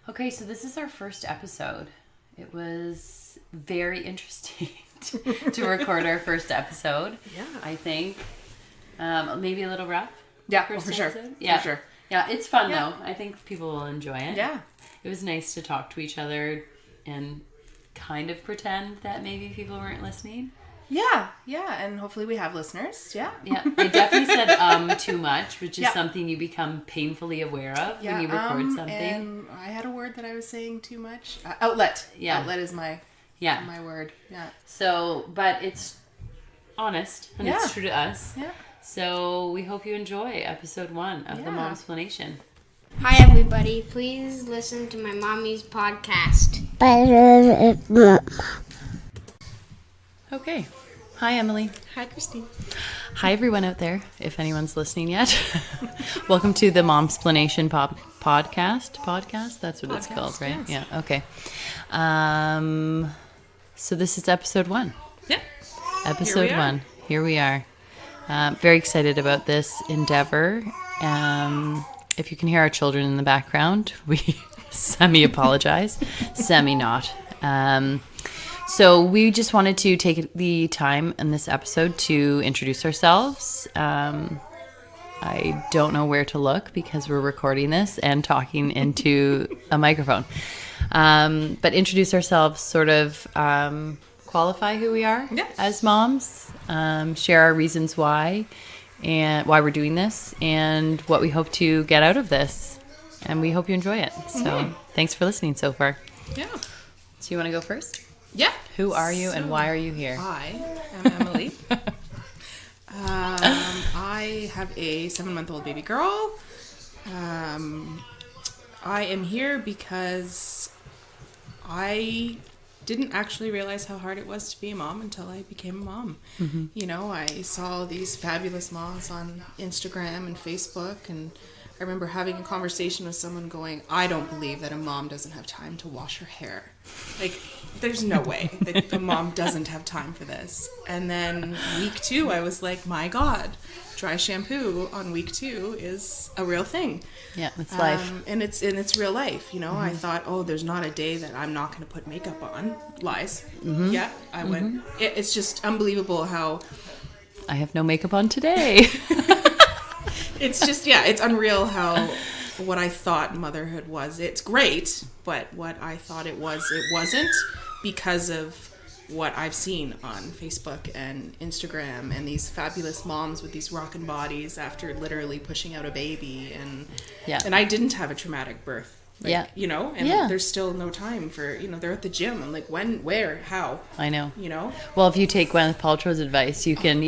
Okay, so this is our first episode. It was very interesting to record our first episode. Yeah. I think. Maybe a little rough. Yeah, for sure. Yeah. For sure. Yeah, it's fun though. I think people will enjoy it. Yeah. It was nice to talk to each other and kind of pretend that maybe people weren't listening. Yeah, and hopefully we have listeners. Yeah. Yeah, I definitely said too much, which is Yeah. something you become painfully aware of when you record something. And I had a word that I was saying too much. Outlet. Yeah. Outlet is my word. Yeah. So, but it's honest and it's true to us. Yeah. So we hope you enjoy episode 1 of The Momsplanation. Hi, everybody. Please listen to my mommy's podcast. Okay. Hi, Emily. Hi, Christine. Hi, everyone out there, if anyone's listening yet. Welcome to the Momsplanation podcast. Podcast? That's what it's called, right? Yes. Yeah, okay. So this is episode 1. Yeah. Episode 1. Here we are. Very excited about this endeavor. If you can hear our children in the background, we semi-apologize, semi-not. So we just wanted to take the time in this episode to introduce ourselves. I don't know where to look because we're recording this and talking into a microphone. But introduce ourselves, sort of qualify who we are as moms, share our reasons why and why we're doing this and what we hope to get out of this. And we hope you enjoy it. So thanks for listening so far. Yeah. So you want to go first? Yeah. Who are you and why are you here? I am Emily. I have a 7-month-old baby girl. I am here because I didn't actually realize how hard it was to be a mom until I became a mom. Mm-hmm. You know, I saw these fabulous moms on Instagram and Facebook, and I remember having a conversation with someone going, I don't believe that a mom doesn't have time to wash her hair. Like, there's no way that the mom doesn't have time for this. And then week 2, I was like, my God, dry shampoo on week 2 is a real thing. Yeah, it's life. And it's real life, you know. Mm-hmm. I thought, there's not a day that I'm not going to put makeup on. Lies. Mm-hmm. Yeah, I went. It's just unbelievable how... I have no makeup on today. It's just, it's unreal how what I thought motherhood was. It's great, but what I thought it wasn't because of what I've seen on Facebook and Instagram and these fabulous moms with these rockin' bodies after literally pushing out a baby. And I didn't have a traumatic birth. You know, and there's still no time for, they're at the gym. I'm like, when, where, how? I know. You know? Well, if you take Gwyneth Paltrow's advice, you can,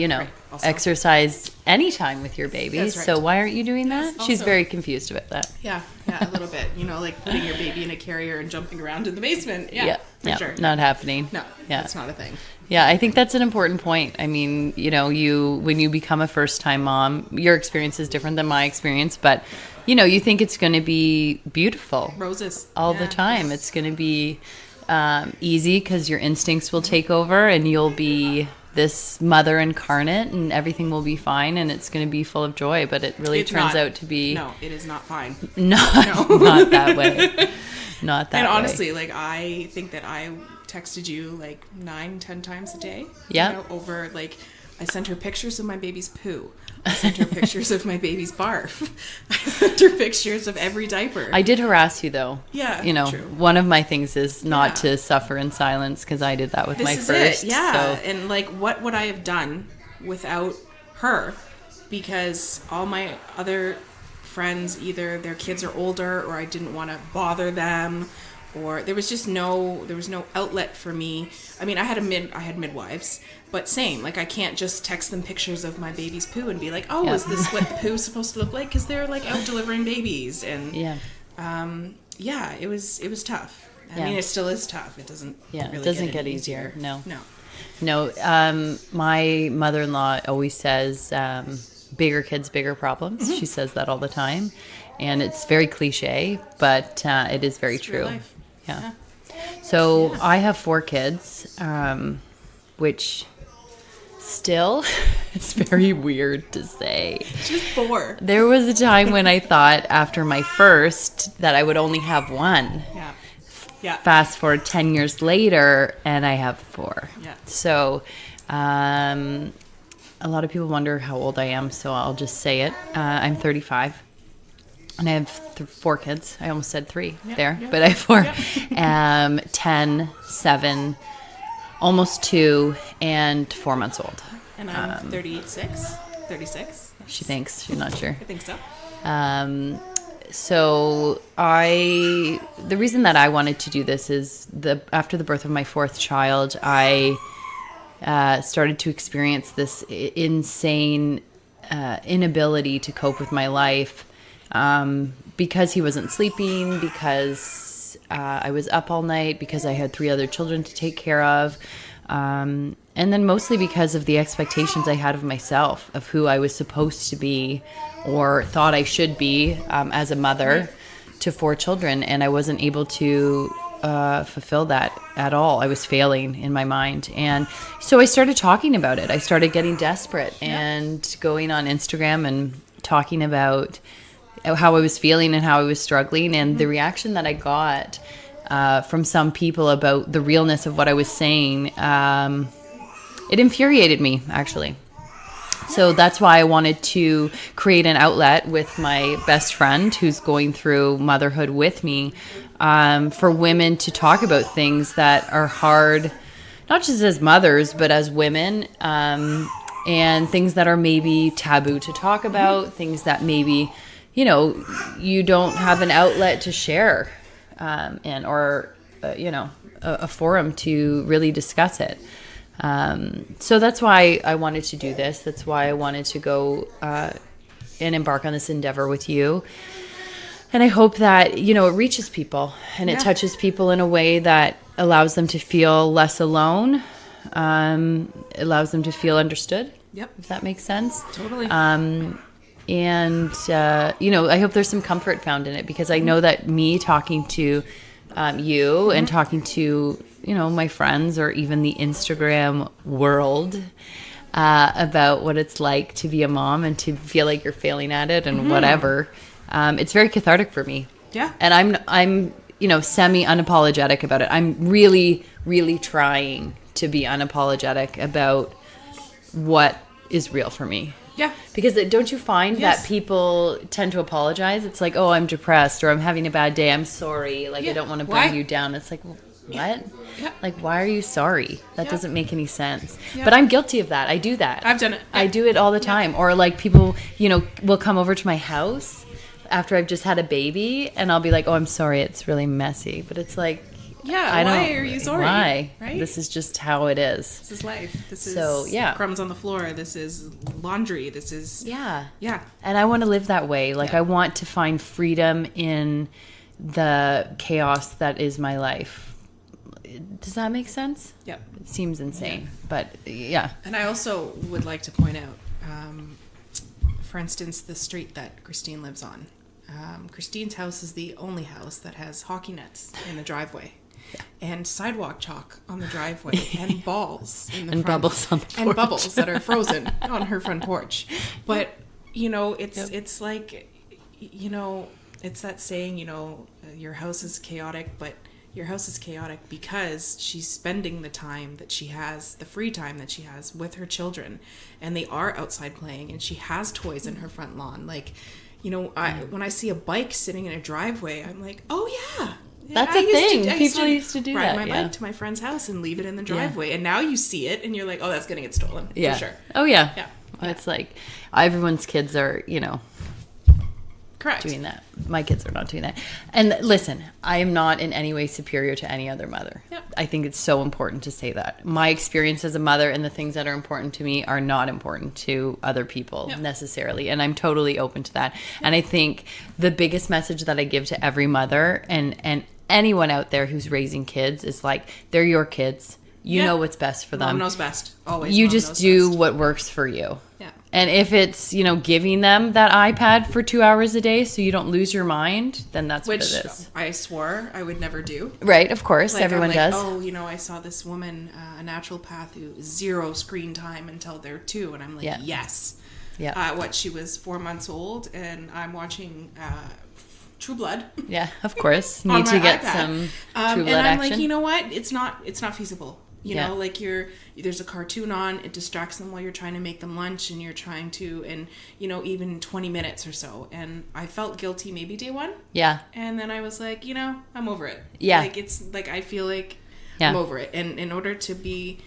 exercise anytime with your baby. That's right. So why aren't you doing that? Also, she's very confused about that. Yeah, a little bit. Like putting your baby in a carrier and jumping around in the basement. Yeah, for sure. Not happening. No, that's not a thing. Yeah, I think that's an important point. I mean, when you become a first-time mom, your experience is different than my experience, but you think it's going to be beautiful. Roses. All the time. It's going to be easy because your instincts will take over and you'll be this mother incarnate and everything will be fine and it's going to be full of joy. But it really turns out to be... No, it is not fine. Not that way. Not that way. And honestly, I think that I texted you 9-10 times a day. Yeah. Over I sent her pictures of my baby's poo. I sent her pictures of my baby's barf. I sent her pictures of every diaper. I did harass you though. Yeah, true. One of my things is not to suffer in silence because I did that with my first. Yeah, so. And what would I have done without her? Because all my other friends, either their kids are older or I didn't want to bother them. Or there was no outlet for me. I mean, I had midwives, but same. I can't just text them pictures of my baby's poo and be like, is this what the poo's supposed to look like? Because they're out delivering babies, and it was tough. I mean, it still is tough. It doesn't. Yeah, really it doesn't get easier. No. No. My mother-in-law always says, "Bigger kids, bigger problems." Mm-hmm. She says that all the time, and it's very cliche, but it is very true. Real life. Yeah. So I have 4 kids, which Still, it's very weird to say. Just 4. There was a time when I thought after my first that I would only have one. Yeah. Yeah. Fast forward 10 years later, and I have 4. Yeah. So, a lot of people wonder how old I am, so I'll just say it. I'm 35, and I have 4 kids. I almost said 3 there, but I have 4. 10, 7, almost 2, and 4 months old. And I'm 36. She thinks. She's not sure. I think so. So the reason that I wanted to do this is after the birth of my 4th child, I started to experience this insane inability to cope with my life because he wasn't sleeping, because I was up all night, because I had 3 other children to take care of. And then mostly because of the expectations I had of myself, of who I was supposed to be or thought I should be as a mother to 4 children. And I wasn't able to fulfill that at all. I was failing in my mind. And so I started talking about it. I started getting desperate and going on Instagram and talking about how I was feeling and how I was struggling. And the reaction that I got from some people about the realness of what I was saying, it infuriated me, actually. So that's why I wanted to create an outlet with my best friend who's going through motherhood with me, for women to talk about things that are hard, not just as mothers, but as women, and things that are maybe taboo to talk about, things that maybe, you don't have an outlet to share, or a forum to really discuss it. So that's why I wanted to do this. That's why I wanted to go and embark on this endeavor with you. And I hope that, it reaches people and it touches people in a way that allows them to feel less alone, allows them to feel understood. Yep. If that makes sense. Totally. And I hope there's some comfort found in it, because I know that me talking to you and talking to, my friends or even the Instagram world about what it's like to be a mom and to feel like you're failing at it and whatever, it's very cathartic for me. Yeah. And I'm semi-unapologetic about it. I'm really, really trying to be unapologetic about what is real for me. Yeah. Because don't you find that people tend to apologize? It's like, oh, I'm depressed, or I'm having a bad day. I'm sorry. Like, I don't want to bring you down. It's like, well, what? Yeah. Like, why are you sorry? That doesn't make any sense. Yeah. But I'm guilty of that. I do that. I've done it. I do it all the time. Or like people, will come over to my house after I've just had a baby, and I'll be like, oh, I'm sorry. It's really messy. But it's like, why are you sorry? Why? Right? This is just how it is. This is life. This is crumbs on the floor. This is laundry. This is... Yeah. Yeah. And I want to live that way. Like, I want to find freedom in the chaos that is my life. Does that make sense? Yep. It seems insane, but yeah. And I also would like to point out, for instance, the street that Christine lives on. Christine's house is the only house that has hockey nets in the driveway. And sidewalk chalk on the driveway, and balls in the and front, bubbles on the porch. and bubbles that are frozen on her front porch. But it's like, it's that saying, your house is chaotic, but your house is chaotic because she's spending the time that she has, the free time that she has with her children, and they are outside playing, and she has toys in her front lawn. Like, when I see a bike sitting in a driveway, I'm like, oh yeah. That's a thing. People used to do that. Ride my bike to my friend's house and leave it in the driveway. And now you see it and you're like, oh, that's going to get stolen. Yeah. For sure. Oh, yeah. Yeah. It's like everyone's kids are, Correct. doing that. My kids are not doing that. And listen, I am not in any way superior to any other mother. Yep. I think it's so important to say that. My experience as a mother and the things that are important to me are not important to other people necessarily. And I'm totally open to that. And I think the biggest message that I give to every mother and anyone out there who's raising kids is like, they're your kids. You know what's best for them. Mom knows best. Always. You Mom just knows do best. what works for you. Yeah. And if it's, giving them that iPad for 2 hours a day so you don't lose your mind, then that's what it is. I swore I would never do. Right, of course. Like, everyone I'm like, does. Oh, I saw this woman, a naturopath, who 0 screen time until they're 2. And I'm like, yes. Yeah. She was 4 months old, and I'm watching True Blood. Yeah, of course. Need to get iPad. some True Blood and I'm action. like, you know what? It's not feasible. Yeah. Like there's a cartoon on, it distracts them while you're trying to make them lunch, and you're trying to, and even 20 minutes or so. And I felt guilty maybe day 1. Yeah. And then I was like, I'm over it. Yeah. Like, it's like, I feel like I'm over it. And in order to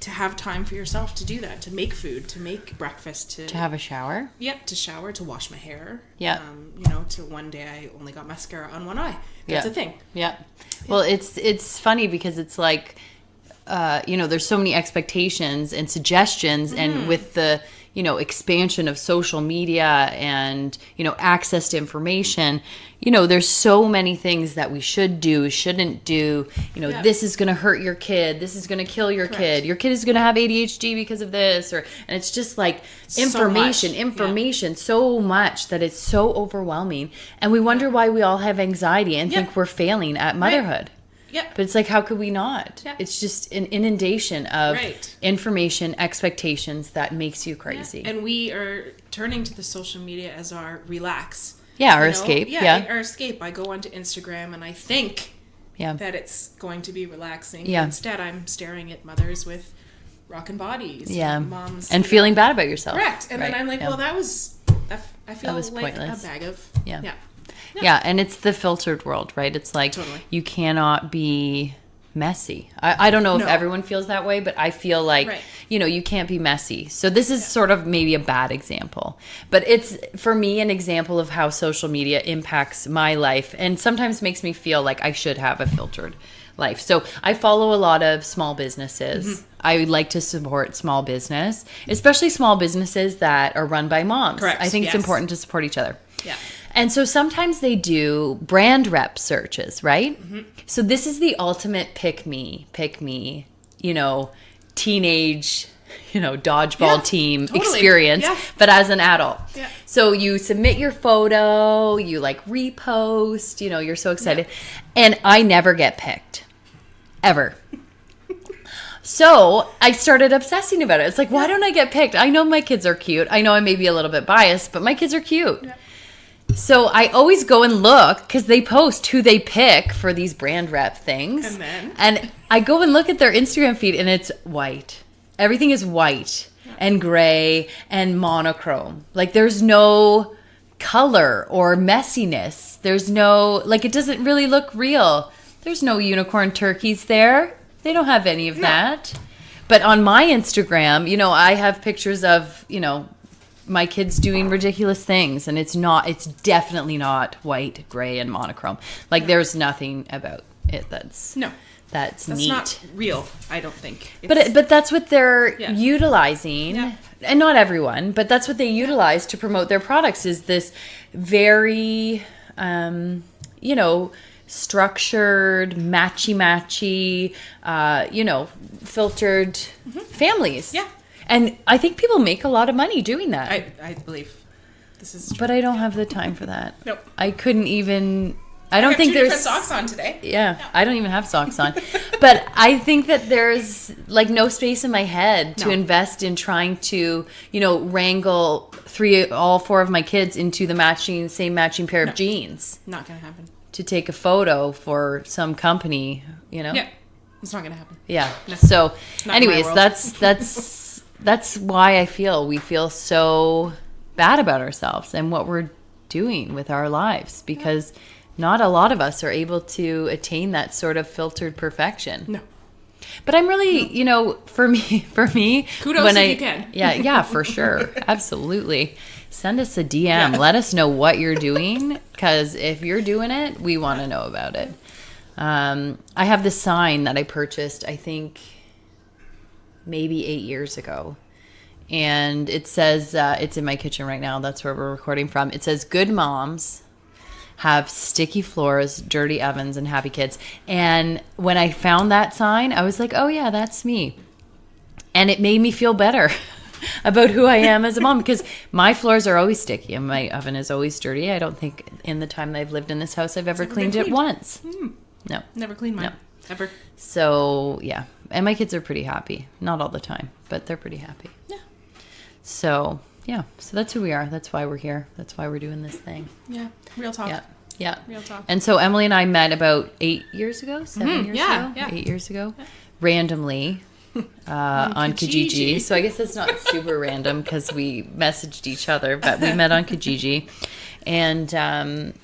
have time for yourself to do that, to make food, to make breakfast, to have a shower. Yep, to shower, to wash my hair. Yeah. To one day I only got mascara on one eye. That's a thing. Yeah. Well, it's funny because it's like, there's so many expectations and suggestions, and with the, expansion of social media and, access to information, there's so many things that we should do, shouldn't do. This is going to hurt your kid. This is going to kill your kid. Your kid is going to have ADHD because of this. And it's just like information, so much that it's so overwhelming. And we wonder why we all have anxiety and think we're failing at motherhood. Yeah. But it's like, how could we not? Yeah. It's just an inundation of information, expectations that makes you crazy. Yeah. And we are turning to the social media as our relax. Yeah, our escape. Yeah, our escape. I go onto Instagram and I think that it's going to be relaxing. Yeah. Instead, I'm staring at mothers with rockin' bodies. Yeah. Moms. And feeling bad about yourself. Correct. And then I'm like, well, I feel was like pointless. a bag of... Yeah, and it's the filtered world, right? It's like you cannot be messy. I don't know if everyone feels that way, but I feel like, you can't be messy. So this is sort of maybe a bad example. But it's, for me, an example of how social media impacts my life and sometimes makes me feel like I should have a filtered life. So I follow a lot of small businesses. I would like to support small business, especially small businesses that are run by moms. Correct. I think it's important to support each other. Yeah. And so sometimes they do brand rep searches, right? So this is the ultimate pick me, teenage, dodgeball team experience, but as an adult. Yeah. So you submit your photo, you like repost, you're so excited. And I never get picked. Ever. So I started obsessing about it. It's like, why don't I get picked? I know my kids are cute. I know I may be a little bit biased, but my kids are cute. Yeah. So I always go and look because they post who they pick for these brand rep things. And I go and look at their Instagram feed and it's white. Everything is white and gray and monochrome. Like there's no color or messiness. There's no, it doesn't really look real. There's no unicorn turkeys there. They don't have any of that. But on my Instagram, I have pictures of, my kids doing ridiculous things, and it's definitely not white, gray, and monochrome. There's nothing about it that's neat. Not real, I don't think. But that's what they're utilizing, and not everyone, but that's what they utilize to promote their products. Is this very, structured, matchy, filtered families. Yeah. And I think people make a lot of money doing that. I believe this is true. But I don't have the time for that. Nope. I couldn't even... I don't think there's... different socks on today. Yeah, no. I don't even have socks on. But I think that there's no space in my head to invest in trying to, wrangle all four of my kids into the same matching pair of jeans. Not going to happen. To take a photo for some company, Yeah, it's not going to happen. Yeah. No. So, anyways, that's why we feel so bad about ourselves and what we're doing with our lives, because not a lot of us are able to attain that sort of filtered perfection. No. But I'm really, for me, kudos if you can. Yeah, for sure. Absolutely. Send us a DM. Yeah. Let us know what you're doing, because if you're doing it, we want to know about it. I have this sign that I purchased, I think, maybe 8 years ago. And it says, it's in my kitchen right now. That's where we're recording from. It says, "Good moms have sticky floors, dirty ovens, and happy kids." And when I found that sign, I was like, oh yeah, that's me. And it made me feel better. about who I am as a mom, because my floors are always sticky and my oven is always dirty. I don't think in the time that I've lived in this house I've ever cleaned it once. No. Never cleaned mine. No. Ever. So, yeah. And my kids are pretty happy. Not all the time, but they're pretty happy. Yeah. So, yeah. So that's who we are. That's why we're here. That's why we're doing this thing. Yeah. Real talk. Yeah. Yeah. Real talk. And so Emily and I met about 8 years ago, 7 years Yeah, ago, yeah. 8 years ago, randomly on Kijiji. So I guess it's not super random because we messaged each other, but we met on Kijiji. And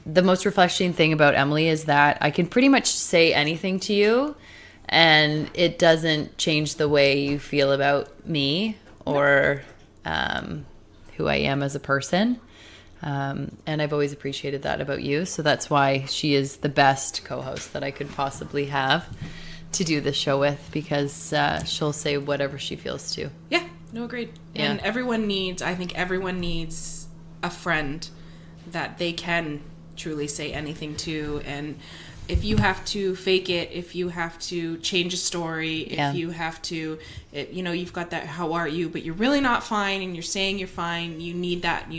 the most refreshing thing about Emily is that I can pretty much say anything to you and it doesn't change the way you feel about me or who I am as a person. And I've always appreciated that about you. So that's why she is the best co-host that I could possibly have to do this show with, because she'll say whatever she feels to. Yeah. No, agreed. Yeah. And I think everyone needs a friend that they can truly say anything to. And if you have to fake it, if you have to change a story, if you have to, you've got that, how are you, but you're really not fine and you're saying you're fine, you need that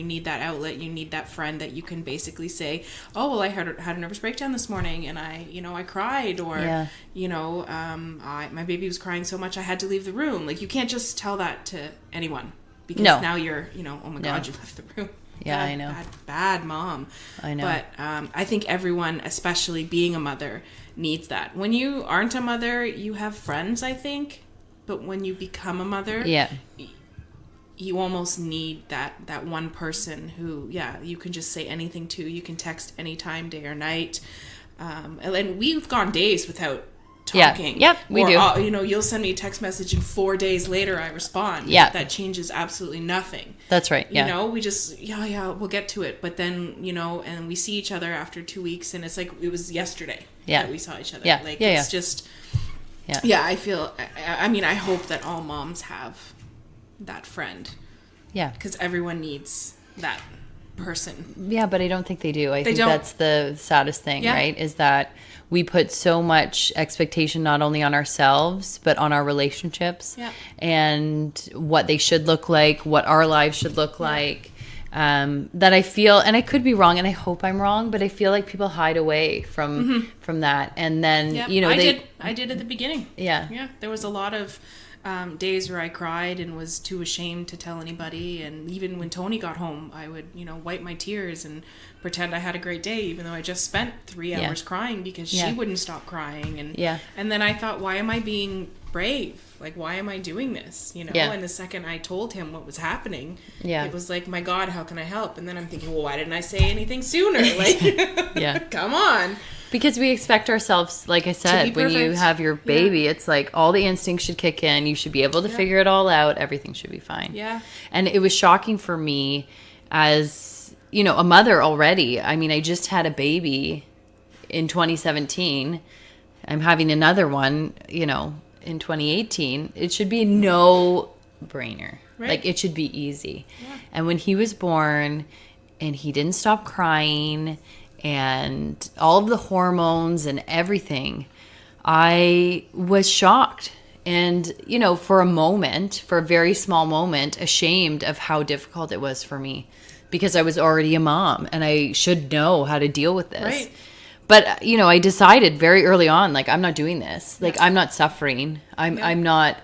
outlet, you need that friend that you can basically say, oh, well, I had a nervous breakdown this morning and I cried, or, my baby was crying so much I had to leave the room. Like, you can't just tell that to anyone, because now you're, oh my God, you left the room. Yeah, I know. Bad mom. I know. But I think everyone, especially being a mother, needs that. When you aren't a mother, you have friends, I think. But when you become a mother, you almost need that one person who, you can just say anything to. You can text anytime, day or night. And we've gone days without talking. Yep, we do. You'll send me a text message and 4 days later I respond. Yeah. That changes absolutely nothing. That's right. Yeah. We just, we'll get to it. But then, and we see each other after 2 weeks and it's like it was yesterday that we saw each other. Yeah. Like, it's just, I feel, I hope that all moms have that friend. Yeah. Because everyone needs that person. Yeah, but I don't think they do. I think that's the saddest thing, right? Is that we put so much expectation not only on ourselves, but on our relationships and what they should look like, what our lives should look like. That I feel, and I could be wrong, and I hope I'm wrong, but I feel like people hide away from that. And then, I did at the beginning. Yeah. Yeah. There was a lot of days where I cried and was too ashamed to tell anybody. And even when Tony got home, I would, wipe my tears and pretend I had a great day, even though I just spent 3 hours crying because she wouldn't stop crying. And then I thought, why am I being brave? Like, why am I doing this? And the second I told him what was happening, it was like, my God, how can I help? And then I'm thinking, well, why didn't I say anything sooner? Like, come on. Because we expect ourselves, like I said, when you have your baby, it's like all the instincts should kick in. You should be able to figure it all out. Everything should be fine. Yeah. And it was shocking for me as, a mother already. I mean, I just had a baby in 2017. I'm having another one, in 2018. It should be no brainer. Right. Like, it should be easy. Yeah. And when he was born and he didn't stop crying and all of the hormones and everything, I was shocked. And, for a very small moment, ashamed of how difficult it was for me, because I was already a mom and I should know how to deal with this. Right. But, I decided very early on, like, I'm not doing this. Like, I'm not suffering. I'm not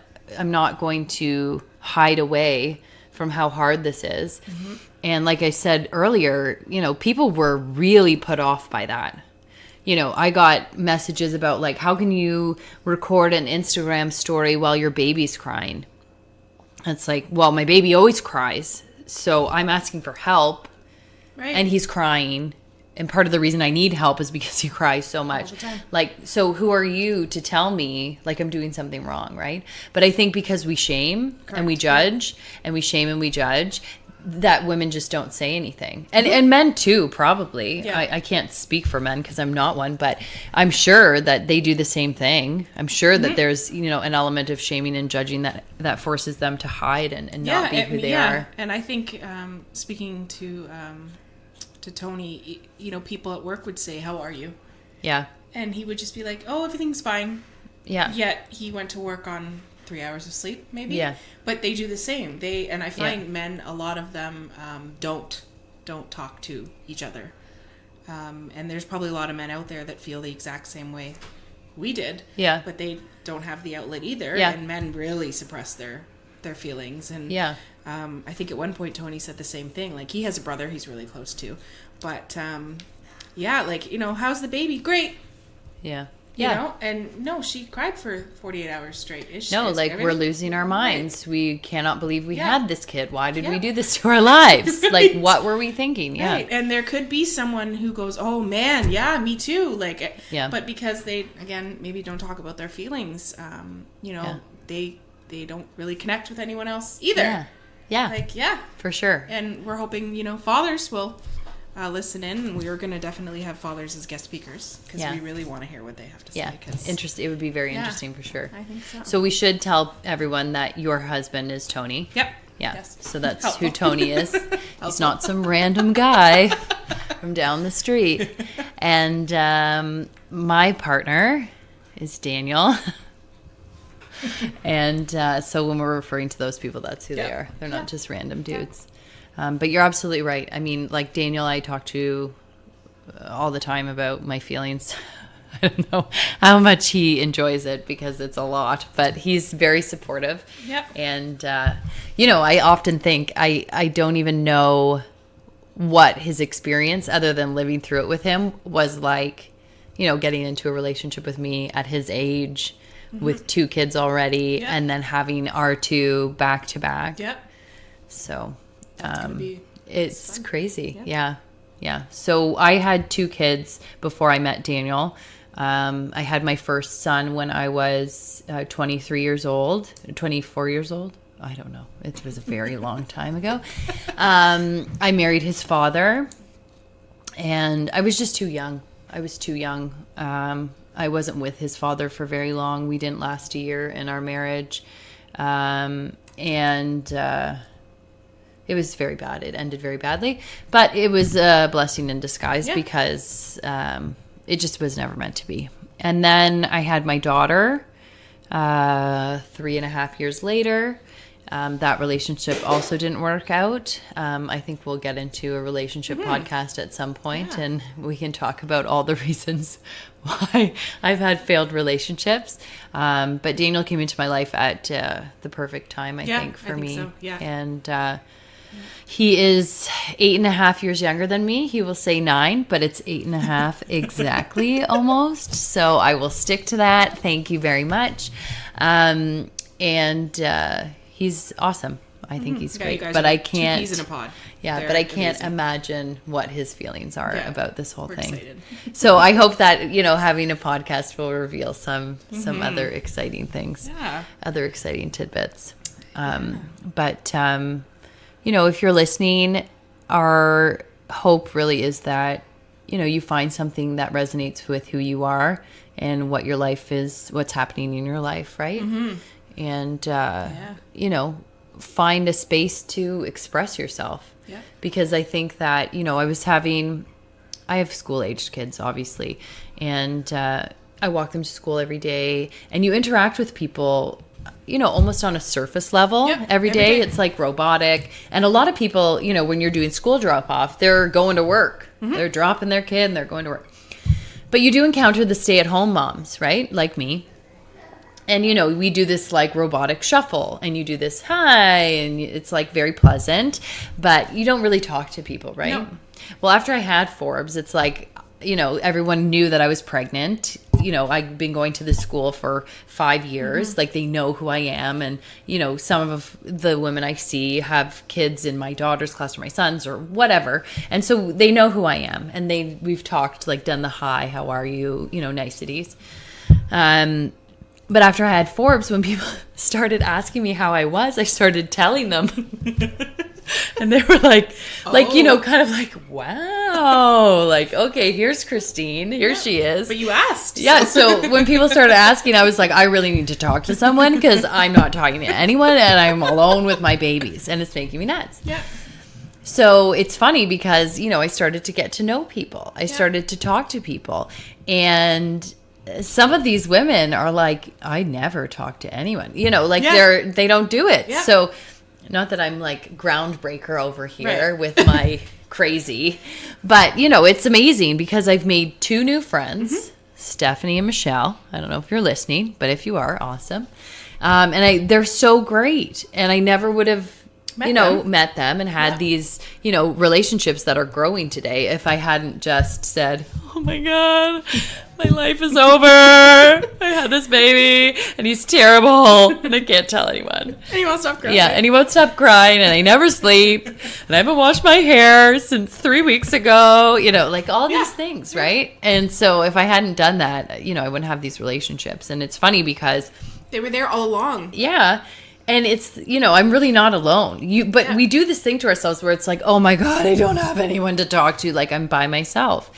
going to hide away from how hard this is. Mm-hmm. And like I said earlier, people were really put off by that. I got messages about, like, how can you record an Instagram story while your baby's crying? It's like, well, my baby always cries, so I'm asking for help. Right. And he's crying. And part of the reason I need help is because he cries so much. All the time. Like, so who are you to tell me, like, I'm doing something wrong, right? But I think because we shame and we judge and we shame and we judge, that women just don't say anything. And men too, probably. Yeah. I can't speak for men because I'm not one, but I'm sure that they do the same thing. I'm sure that there's, an element of shaming and judging that forces them to hide and not be who they are. And I think, speaking to Tony, people at work would say, how are you? Yeah. And he would just be like, oh, everything's fine. Yeah. Yet he went to work on 3 hours of sleep, maybe. Yeah. But they do the same. And I find men, a lot of them don't talk to each other. And there's probably a lot of men out there that feel the exact same way we did. Yeah. But they don't have the outlet either. Yeah. And men really suppress their feelings. And Yeah. I think at one point Tony said the same thing. Like, he has a brother he's really close to. But, like, how's the baby? Great. Yeah. You know? And no, she cried for 48 hours straight. No, like, we're losing our minds. Right. We cannot believe we Yeah. had this kid. Why did we Yeah. do this to our lives? Right. Like, what were we thinking? Yeah. Right. And there could be someone who goes, oh man, yeah, me too. Like, Yeah. But because they, again, maybe don't talk about their feelings, they don't really connect with anyone else either. Yeah. Yeah. Like, yeah. For sure. And we're hoping, fathers will listen in. And we are going to definitely have fathers as guest speakers because Yeah. we really want to hear what they have to Yeah. say. Cause Interesting. It would be very interesting for sure. I think so. So we should tell everyone that your husband is Tony. Yep. Yeah. Yes. So that's Helpful. who Tony is. He's not some random guy from down the street. And my partner is Daniel. And so when we're referring to those people, that's who they are. They're not just random dudes. But you're absolutely right. I mean, like Daniel, I talk to all the time about my feelings. I don't know how much he enjoys it because it's a lot, but he's very supportive. Yep. And, I often think I don't even know what his experience, other than living through it with him, was like, getting into a relationship with me at his age with 2 kids already and then having our 2 back to back. Yep. So That's gonna be it's fun. crazy. Yeah. So I had 2 kids before I met Daniel. I had my first son when I was 24 years old. I don't know. It was a very long time ago. I married his father, and I was just too young. I wasn't with his father for very long. We didn't last a year in our marriage. It was very bad. It ended very badly. But it was a blessing in disguise because it just was never meant to be. And then I had my daughter 3.5 years later. That relationship also didn't work out. I think we'll get into a relationship podcast at some point, and we can talk about all the reasons why I've had failed relationships. But Daniel came into my life at the perfect time, I think, for me. So. Yeah. And he is 8.5 years younger than me. He will say 9, but it's 8.5 exactly almost. So I will stick to that. Thank you very much. He's awesome. I think he's great, but I can't. 2 peas in a pod. Yeah, but I can't imagine what his feelings are about this whole thing. Excited. So I hope that having a podcast will reveal some other exciting things, other exciting tidbits. But if you're listening, our hope really is that you find something that resonates with who you are and what your life is, what's happening in your life, right? And find a space to express yourself. Yeah. Because I think that I have school-aged kids, obviously, and I walk them to school every day, and you interact with people almost on a surface level every day. It's like robotic. And a lot of people, when you're doing school drop-off, they're going to work. They're dropping their kid and they're going to work. But you do encounter the stay-at-home moms, right? Like me. And, we do this like robotic shuffle, and you do this hi, and it's like very pleasant, but you don't really talk to people, right? No. Well, after I had Forbes, it's like, everyone knew that I was pregnant. I've been going to this school for 5 years. Like, they know who I am. And, some of the women I see have kids in my daughter's class or my son's or whatever. And so they know who I am. And we've talked, like, done the hi, how are you, niceties. But after I had Forbes, when people started asking me how I was, I started telling them. And they were like, kind of like, wow. Like, okay, here's Christine. Here she is. But you asked. Yeah, so when people started asking, I was like, I really need to talk to someone because I'm not talking to anyone and I'm alone with my babies. And it's making me nuts. Yeah. So it's funny because, I started to get to know people. I started to talk to people. And some of these women are like, I never talk to anyone, like Yeah. they don't do it. Yeah. So not that I'm like groundbreaker over here Right. with my crazy, but it's amazing because I've made 2 new friends, Stephanie and Michelle. I don't know if you're listening, but if you are, awesome. And they're so great. And I never would have, met them and had these, relationships that are growing today if I hadn't just said, oh my God, my life is over. I had this baby and he's terrible and I can't tell anyone. And he won't stop crying. Yeah, and he won't stop crying and I never sleep and I haven't washed my hair since 3 weeks ago, like all these things, right? And so if I hadn't done that, I wouldn't have these relationships. And it's funny because They were there all along. yeah. And it's, I'm really not alone. But we do this thing to ourselves where it's like, oh my God, I don't have anyone to talk to. Like I'm by myself.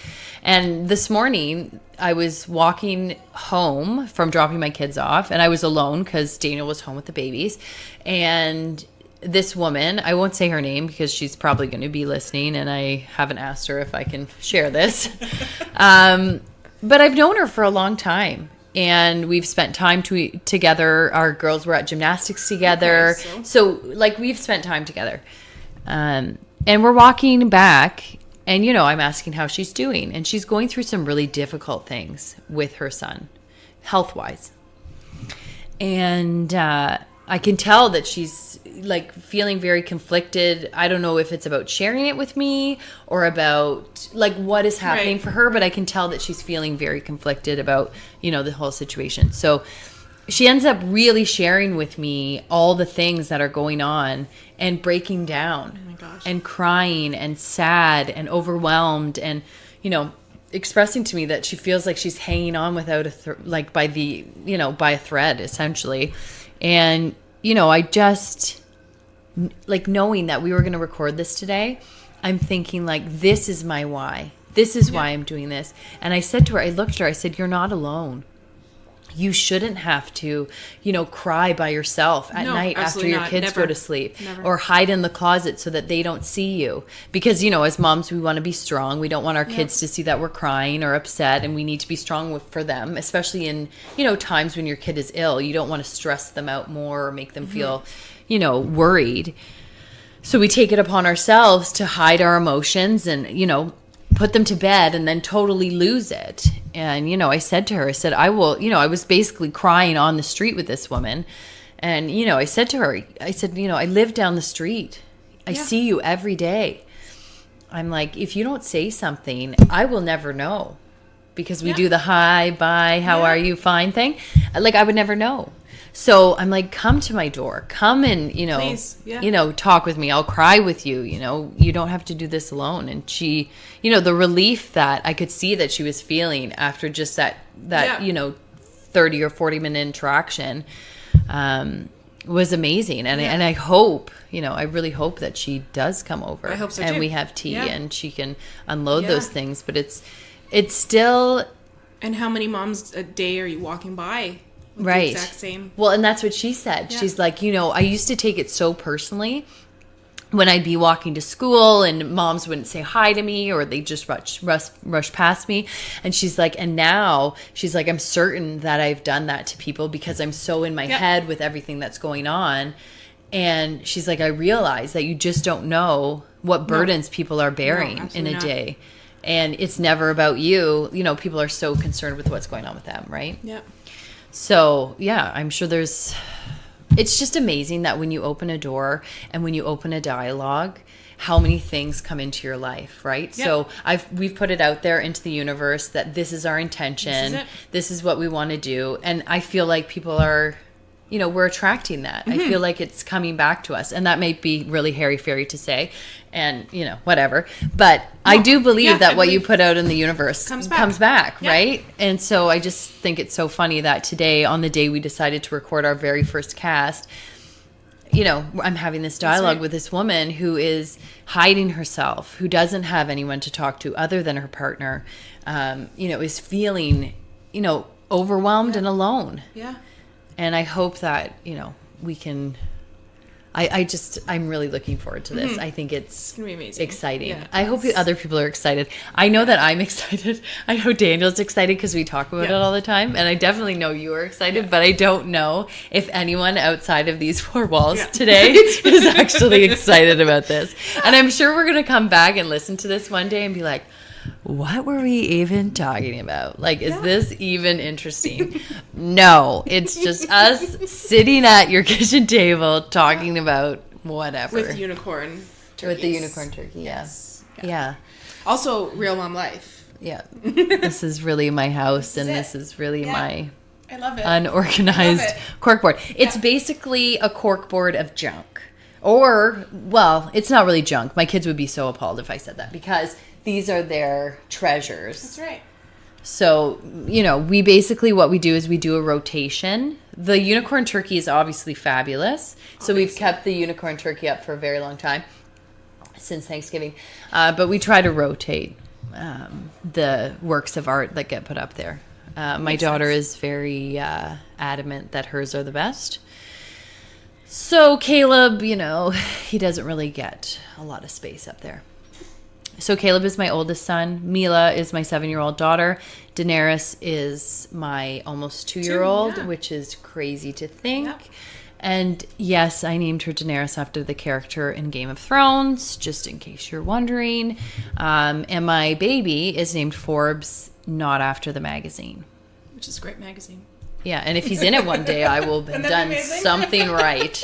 And this morning I was walking home from dropping my kids off and I was alone because Daniel was home with the babies. And this woman, I won't say her name because she's probably going to be listening and I haven't asked her if I can share this. But I've known her for a long time. And we've spent time together. Our girls were at gymnastics together. Okay, so like we've spent time together. And we're walking back and, I'm asking how she's doing. And she's going through some really difficult things with her son, health-wise. And I can tell that she's like feeling very conflicted. I don't know if it's about sharing it with me or about like what is happening for her, but I can tell that she's feeling very conflicted about, the whole situation. So she ends up really sharing with me all the things that are going on and breaking down and crying and sad and overwhelmed and, expressing to me that she feels like she's hanging on without by a thread essentially. And, I just like knowing that we were going to record this today, I'm thinking like, this is my why. This is why I'm doing this. And I said to her, I looked at her, I said, you're not alone. You shouldn't have to, cry by yourself at night after your kids go to sleep. Never. Or hide in the closet so that they don't see you. Because, as moms, we want to be strong. We don't want our kids to see that we're crying or upset, and we need to be strong for them, especially in, times when your kid is ill. You don't want to stress them out more or make them feel, worried. So we take it upon ourselves to hide our emotions and, put them to bed and then totally lose it. And, I said to her, I said, I will, I was basically crying on the street with this woman. And, I said to her, I said, I live down the street. I see you every day. I'm like, if you don't say something, I will never know. Because we do the hi, bye, how are you, fine thing. Like, I would never know. So I'm like, come to my door. Come and, Please. talk with me. I'll cry with you. You don't have to do this alone. And she, the relief that I could see that she was feeling after just that 30 or 40 minute interaction was amazing. And I hope, I really hope that she does come over. I hope so and too. we have tea and she can unload those things. But it's still. And how many moms a day are you walking by? With Right. The exact same. Well, and that's what she said. Yeah. She's like, I used to take it so personally when I'd be walking to school and moms wouldn't say hi to me or they just rush past me. And she's like, and now she's like, I'm certain that I've done that to people because I'm so in my head with everything that's going on. And she's like, I realize that you just don't know what burdens people are bearing in a day. And it's never about you. People are so concerned with what's going on with them, right? Yeah. So, I'm sure it's just amazing that when you open a door and when you open a dialogue, how many things come into your life, right? Yep. So we've put it out there into the universe that this is our intention. This is what we want to do. And I feel like people are, we're attracting that. I feel like it's coming back to us. And that may be really hairy-fairy to say and, whatever. But I do believe that what you put out in the universe comes back, right? And so I just think it's so funny that today, on the day we decided to record our very first cast, I'm having this dialogue with this woman who is hiding herself, who doesn't have anyone to talk to other than her partner, is feeling, overwhelmed and alone. Yeah. And I hope that, we can I'm really looking forward to this. I think it's gonna be amazing. Exciting. Yeah. I hope other people are excited. I know that I'm excited. I know Daniel's excited because we talk about it all the time. And I definitely know you are excited, but I don't know if anyone outside of these four walls today is actually excited about this. And I'm sure we're going to come back and listen to this one day and be like, what were we even talking about? Like, is this even interesting? No, it's just us sitting at your kitchen table talking about whatever. With unicorn turkeys. With the unicorn turkey, Yes. Yeah. Also, real mom life. Yeah. This is really my house, and this is really my I love it. unorganized corkboard. It's basically a corkboard of junk. Or, well, it's not really junk. My kids would be so appalled if I said that, because these are their treasures. That's right. So, we basically, what we do is we do a rotation. The unicorn turkey is obviously fabulous. So we've kept the unicorn turkey up for a very long time, since Thanksgiving. But we try to rotate the works of art that get put up there. My daughter is very adamant that hers are the best. So Caleb, he doesn't really get a lot of space up there. So Caleb is my oldest son. Mila is my 7-year-old daughter. Daenerys is my almost 2-year-old, which is crazy to think. Yep. And yes, I named her Daenerys after the character in Game of Thrones, just in case you're wondering. And my baby is named Forbes, not after the magazine. Which is a great magazine. Yeah, and if he's in it one day, I will have done something right.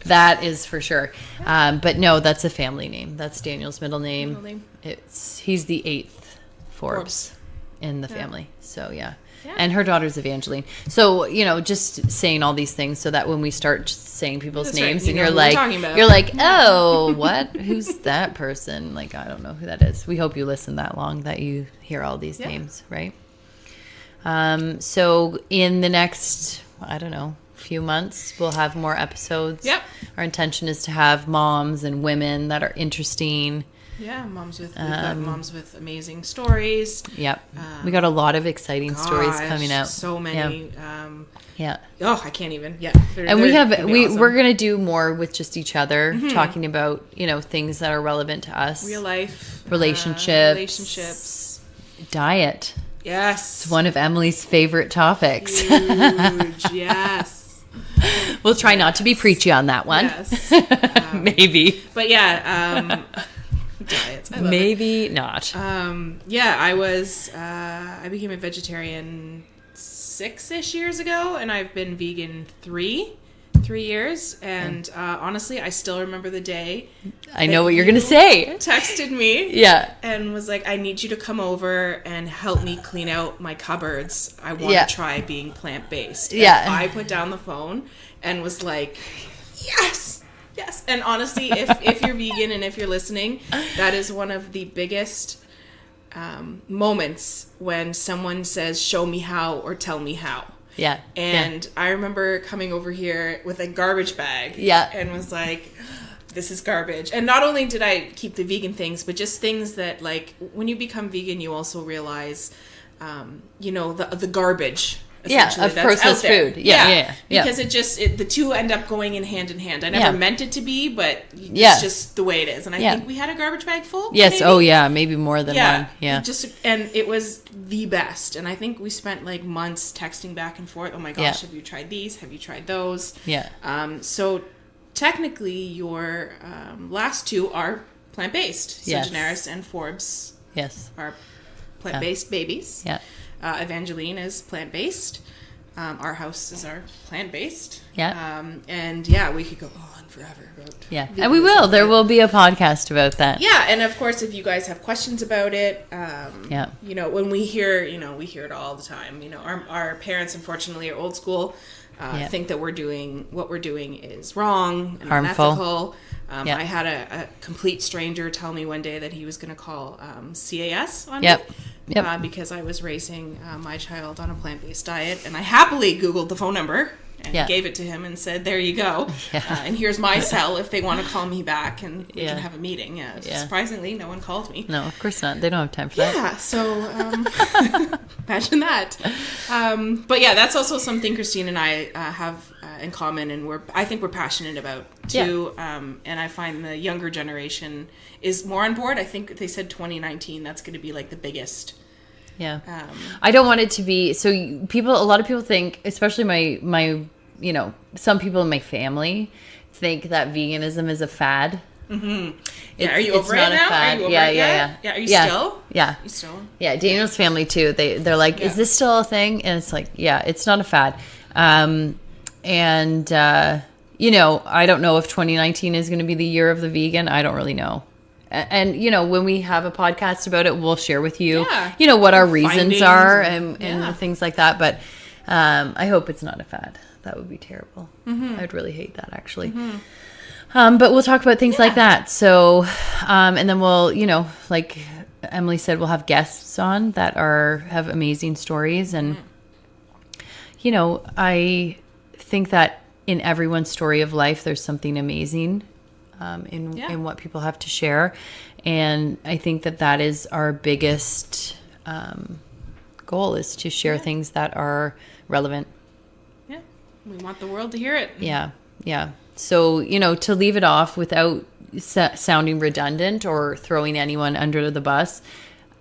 That is for sure. But no, that's a family name. That's Daniel's middle name. He's the 8th Forbes in the family. So yeah. And her daughter's Evangeline. So, just saying all these things so that when we start saying people's names and you're like, oh, what? Who's that person? Like, I don't know who that is. We hope you listen that long that you hear all these names, right? So in the next, I don't know, few months, we'll have more episodes. Yep. Our intention is to have moms and women that are interesting. Yeah, we've got moms with amazing stories. Yep. We got a lot of exciting stories coming out. So many. Yeah. Oh, I can't even. Yeah. And we're going to do more with just each other, talking about, things that are relevant to us. Real life. Relationships. Diet. Yes. It's one of Emily's favorite topics. Huge. Yes. We'll try not to be preachy on that one. Yes. Maybe. But yeah, diets. I love Maybe it. Not. I became a vegetarian 6-ish years ago, and I've been vegan 3 years. And honestly, I still remember the day. I know what you're going to say. Texted me. Yeah. And was like, I need you to come over and help me clean out my cupboards. I want to try being plant-based. Yeah. And I put down the phone and was like, yes. Yes. And honestly, if you're vegan and if you're listening, that is one of the biggest moments when someone says, show me how or tell me how. Yeah. And I remember coming over here with a garbage bag. Yeah. And was like, this is garbage. And not only did I keep the vegan things, but just things that, like, when you become vegan, you also realize, the garbage. Of processed food. Yeah. Because the two end up going in hand. I never meant it to be, but it's just the way it is. And I think we had a garbage bag full. Yes. Maybe? Oh yeah. Maybe more than one. Yeah. And it was the best. And I think we spent like months texting back and forth. Oh my gosh, have you tried these? Have you tried those? Yeah. So technically your last two are plant-based. So Daenerys and Forbes are plant-based babies. Yeah. Evangeline is plant-based. Our houses are plant-based. Yeah. We could go on forever about and we will. There will be a podcast about that. Yeah, and of course, if you guys have questions about it, when we hear it all the time. Our parents, unfortunately, are old school. Think that what we're doing is wrong and unethical. I had a complete stranger tell me one day that he was going to call CAS on me. Because I was raising my child on a plant-based diet, and I happily Googled the phone number and gave it to him and said, there you go. And here's my cell if they want to call me back and we can have a meeting. Surprisingly, no one called me. No, of course not. They don't have time for that. Yeah, so imagine that. But yeah, that's also something Christine and I have in common, and I think we're passionate about too. And I find the younger generation is more on board. I think they said 2019, that's going to be like the biggest. Yeah. I don't want it to be, so a lot of people think, especially my, some people in my family think that veganism is a fad. Mm-hmm. Yeah, are you over it now? Are you over it yet? Yeah. Are you still? Yeah. You still? Yeah, Daniel's family too. They're like, is this still a thing? And it's like, yeah, it's not a fad. I don't know if 2019 is going to be the year of the vegan. I don't really know. And when we have a podcast about it, we'll share with you, what our reasons are and things like that. But I hope it's not a fad. That would be terrible. Mm-hmm. I'd really hate that, actually. Mm-hmm. But we'll talk about things like that. So, and then we'll, like Emily said, we'll have guests on that have amazing stories. And, I think that in everyone's story of life, there's something amazing in what people have to share. And I think that is our biggest goal, is to share things that are relevant. Yeah. We want the world to hear it. Yeah. Yeah. So, to leave it off without sounding redundant or throwing anyone under the bus,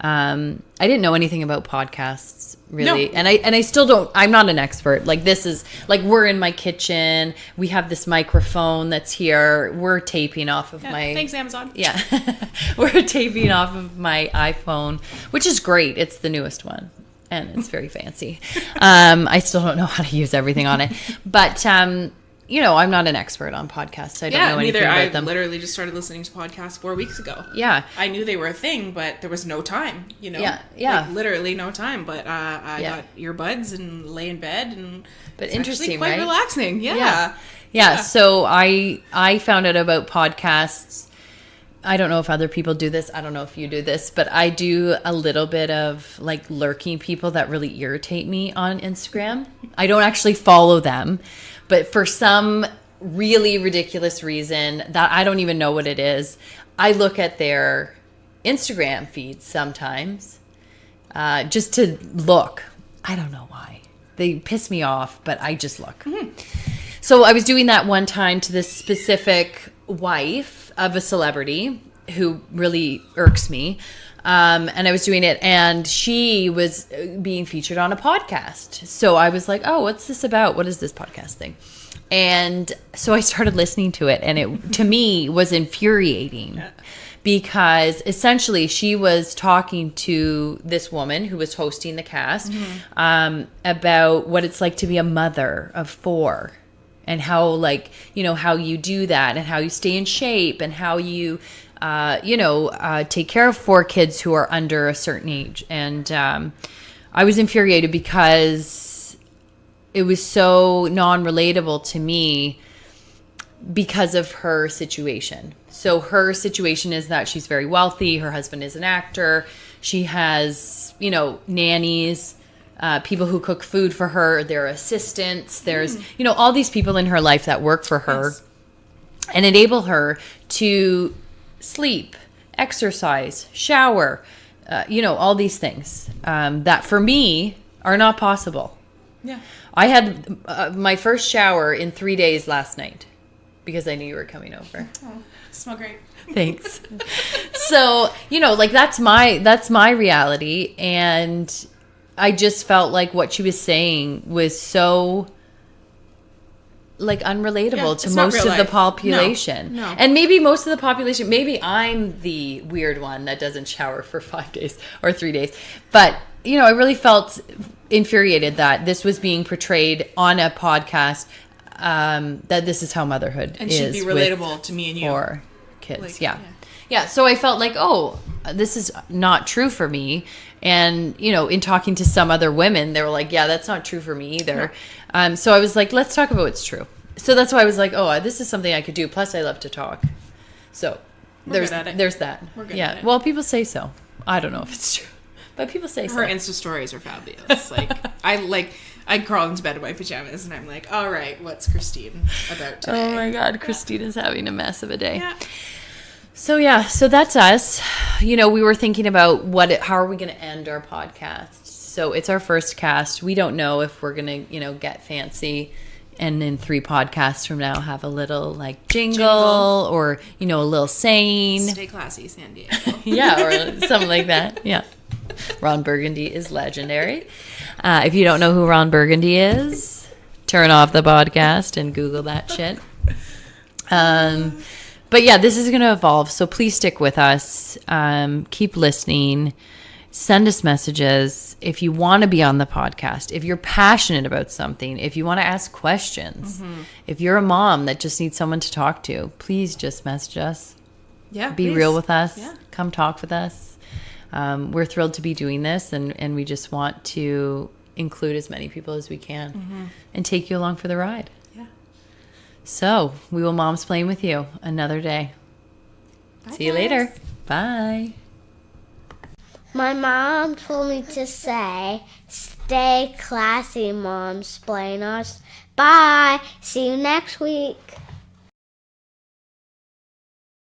I didn't know anything about podcasts, really. No. And I still don't. I'm not an expert. Like, this is like, we're in my kitchen. We have this microphone that's here. We're taping off of my... Thanks, Amazon. Yeah. We're taping off of my iPhone, which is great. It's the newest one. And it's very fancy. I still don't know how to use everything on it. But... I'm not an expert on podcasts. I don't know anything about them. I literally just started listening to podcasts 4 weeks ago. Yeah. I knew they were a thing, but there was no time, Yeah. Like, literally no time. But I got earbuds and lay in bed, and but it's interesting, quite right? relaxing. Yeah. So I found out about podcasts. I don't know if other people do this. I don't know if you do this, but I do a little bit of like lurking people that really irritate me on Instagram. I don't actually follow them, but for some really ridiculous reason that I don't even know what it is, I look at their Instagram feeds sometimes just to look. I don't know why. They piss me off, but I just look. Mm-hmm. So I was doing that one time to this specific wife of a celebrity who really irks me. And I was doing it, and she was being featured on a podcast. So I was like, oh, what's this about? What is this podcast thing? And so I started listening to it, and it, to me, was infuriating because essentially she was talking to this woman who was hosting the cast about what it's like to be a mother of 4 and how, like, how you do that and how you stay in shape and how you take care of 4 kids who are under a certain age. And I was infuriated because it was so non-relatable to me because of her situation. So her situation is that she's very wealthy. Her husband is an actor. She has, nannies, people who cook food for her. There are assistants. There's, all these people in her life that work for her and enable her to sleep, exercise, shower, all these things that for me are not possible. Yeah. I had my first shower in 3 days last night because I knew you were coming over. Oh, smell great. Thanks. So, that's my reality. And I just felt like what she was saying was so unrelatable to most of the population. No. And maybe most of the population, maybe I'm the weird one that doesn't shower for 5 days or 3 days. But, I really felt infuriated that this was being portrayed on a podcast, that this is how motherhood and is. should be relatable to me and you. 4 kids. Yeah. So I felt like, oh, this is not true for me. And, in talking to some other women, they were like, yeah, that's not true for me either. No. So I was like, let's talk about what's true. So that's why I was like, oh, this is something I could do. Plus, I love to talk. So there's that. We're good at it. Well, people say so. I don't know if it's true, but people say so. Her Insta stories are fabulous. I crawl into bed in my pajamas and I'm like, all right, what's Christine about today? Oh my God, Christine is having a mess of a day. Yeah. So that's us. We were thinking about how are we going to end our podcast? So it's our first cast. We don't know if we're going to, get fancy and in 3 podcasts from now have a little like jingle. Or, a little saying. Stay classy, San Diego. Yeah, or something like that. Yeah. Ron Burgundy is legendary. If you don't know who Ron Burgundy is, turn off the podcast and Google that shit. But yeah, this is going to evolve. So please stick with us. Keep listening. Send us messages if you want to be on the podcast, if you're passionate about something, if you want to ask questions, if you're a mom that just needs someone to talk to, please just message us. Yeah, Be please. real with us. Yeah. Come talk with us. We're thrilled to be doing this, and we just want to include as many people as we can and take you along for the ride. Yeah. So we will momsplain with you another day. Bye, See you guys. later. Bye. My mom told me to say, stay classy, Momsplainers. Bye. See you next week.